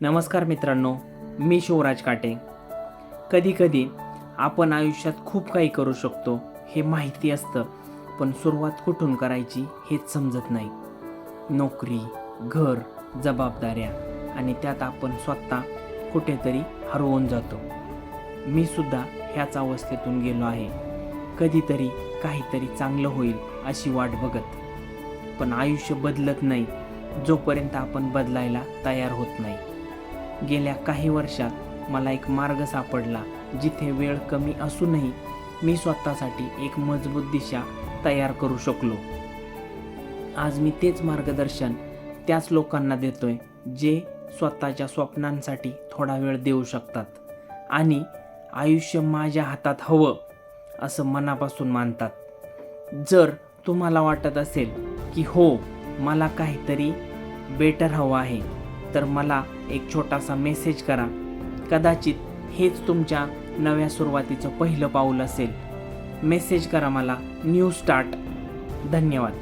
नमस्कार मित्रांनो, मी शिवराज काटे. कधीकधी आपण आयुष्यात खूप काही करू शकतो हे माहिती असतं, पण सुरुवात कुठून करायची हेच समजत नाही. नोकरी, घर, जबाबदाऱ्या आणि त्यात आपण स्वतः कुठेतरी हरवून जातो. मी सुद्धा ह्याच अवस्थेतून गेलो आहे. कधीतरी काहीतरी चांगलं होईल अशी वाट बघत, पण आयुष्य बदलत नाही जोपर्यंत आपण बदलायला तयार होत नाही. गेल्या काही वर्षात मला एक मार्ग सापडला जिथे वेळ कमी असूनही मी स्वतःसाठी एक मजबूत दिशा तयार करू शकलो. आज मी तेच मार्गदर्शन त्याच लोकांना देतोय जे स्वतःच्या स्वप्नांसाठी थोडा वेळ देऊ शकतात आणि आयुष्य माझ्या हातात हवं असं मनापासून मानतात. जर तुम्हाला वाटत असेल की हो, मला काहीतरी बेटर हवं आहे, तर मला एक छोटासा मेसेज करा. कदाचित हेच तुमच्या नव्या सुरुवातीचं पहिलं पाऊल असेल. मेसेज करा मला. New start. धन्यवाद.